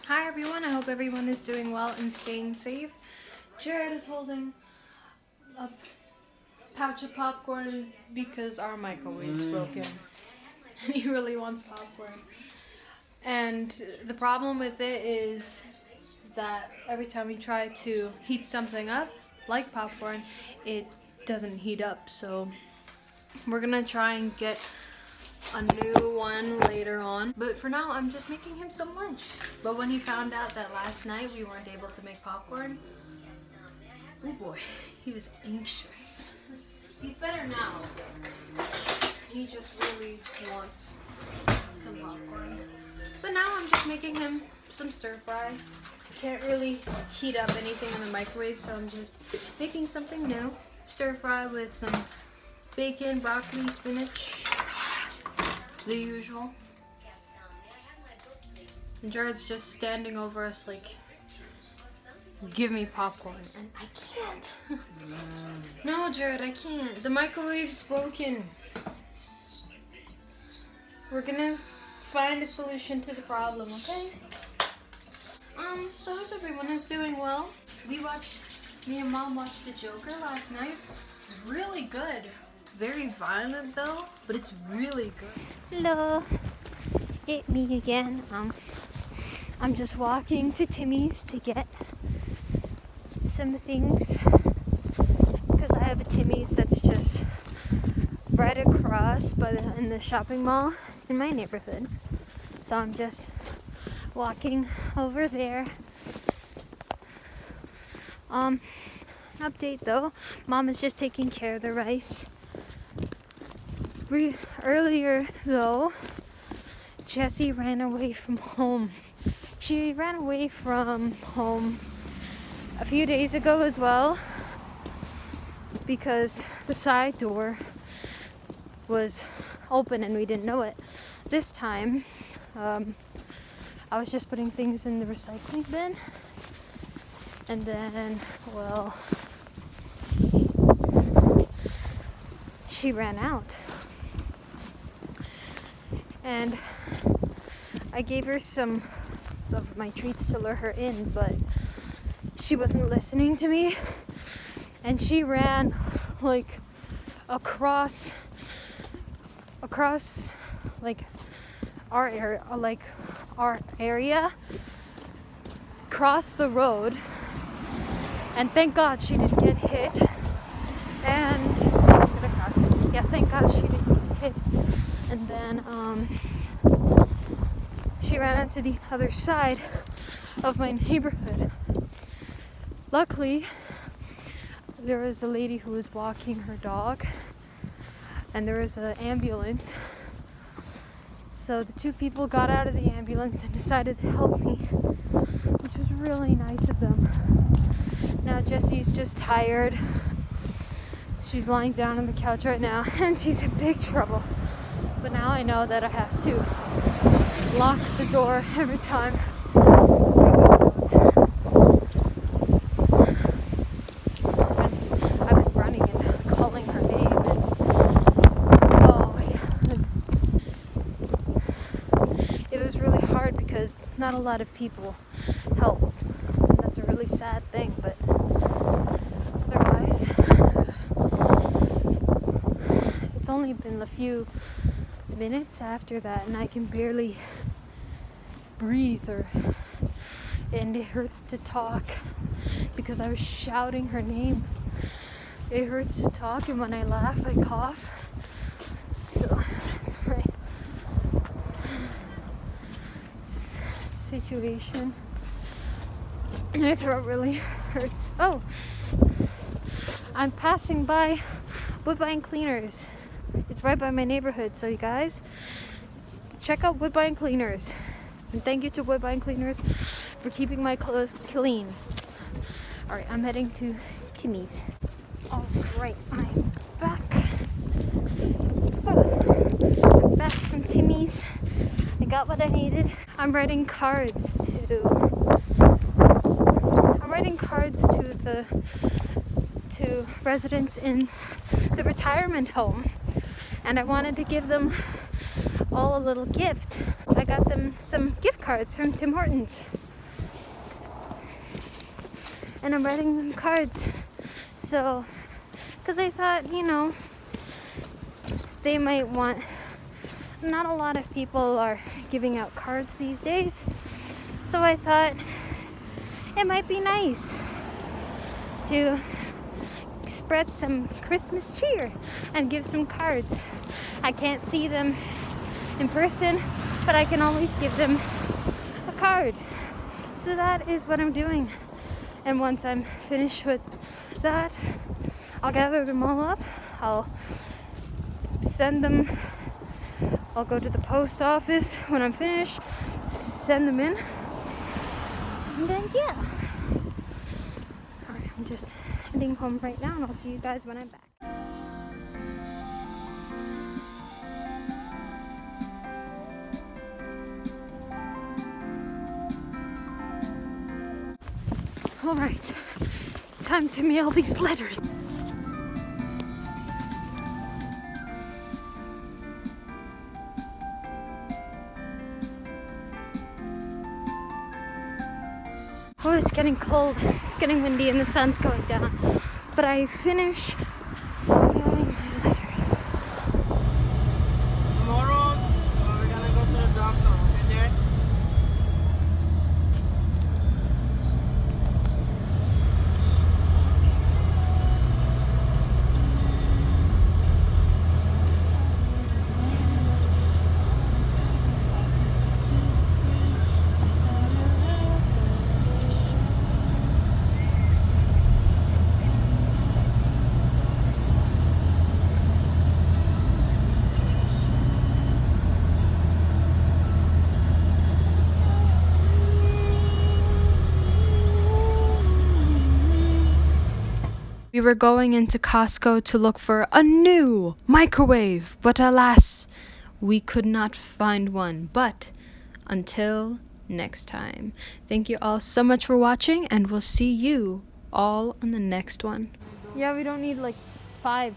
Hi everyone, I hope everyone is doing well and staying safe. Jared is holding a pouch of popcorn because our microwave's broken and he really wants popcorn. And the problem with it is that every time we try to heat something up, like popcorn, it doesn't heat up. So we're gonna try and get a new one later on, but for now I'm just making him some lunch. But when he found out that last night we weren't able to make popcorn, oh boy, he was anxious. He's better now. He just really wants some popcorn. But now I'm just making him some stir fry. Can't really heat up anything in the microwave, so I'm just making something new. Stir fry with some bacon, broccoli, spinach. The usual. And Jared's just standing over us like, give me popcorn. And I can't. No, Jared, I can't. The microwave's broken. We're gonna find a solution to the problem, okay? So I hope everyone is doing well. Me and Mom watched The Joker last night. It's really good. Very violent though, but it's really good. Hello, it's me again. I'm just walking to Timmy's to get some things because I have a Timmy's that's just right across in the shopping mall in my neighborhood. So I'm just walking over there. Update though, Mom is just taking care of the rice. Earlier though, Jessie ran away from home. She ran away from home a few days ago as well because the side door was open and we didn't know it. This time, I was just putting things in the recycling bin and then, well, she ran out. And I gave her some of my treats to lure her in, but she wasn't listening to me. And she ran like across like our area, crossed the road, and thank God she didn't get hit. And thank God she didn't get hit. And then she ran out to the other side of my neighborhood. Luckily, there was a lady who was walking her dog, and there was an ambulance. So the two people got out of the ambulance and decided to help me, which was really nice of them. Now Jessie's just tired. She's lying down on the couch right now, and she's in big trouble. But now I know that I have to lock the door every time we go out. And I've been running and calling her name, and oh my God. It was really hard because not a lot of people help. And that's a really sad thing, but otherwise, it's only been a few minutes after that and I can barely breathe and it hurts to talk because I was shouting her name. It hurts to talk, and when I laugh I cough. So it's my situation. My throat really hurts. Oh, I'm passing by Woodbine Cleaners. It's right by my neighborhood, so you guys check out Woodbine Cleaners. And thank you to Woodbine Cleaners for keeping my clothes clean. Alright, I'm heading to Timmy's. Alright, I'm back. I'm back from Timmy's. I got what I needed. I'm writing cards to residents in the retirement home. and I wanted to give them all a little gift. I got them some gift cards from Tim Hortons, and I'm writing them cards. So, because I thought, you know, they might want, not a lot of people are giving out cards these days, so I thought it might be nice to spread some Christmas cheer and give some cards. I can't see them in person, but I can always give them a card. So that is what I'm doing. And once I'm finished with that, I'll gather them all up. I'll send them. I'll go to the post office when I'm finished, send them in, and then yeah. Alright, I'm just heading home right now, and I'll see you guys when I'm back. Alright, time to mail these letters. Oh, it's getting cold, it's getting windy, and the sun's going down. But I finish mailing my letters. Tomorrow, we're gonna go to the doctor, okay, Jared? We were going into Costco to look for a new microwave, but alas, we could not find one. But until next time, thank you all so much for watching, and we'll see you all on the next one. Yeah, we don't need like 5.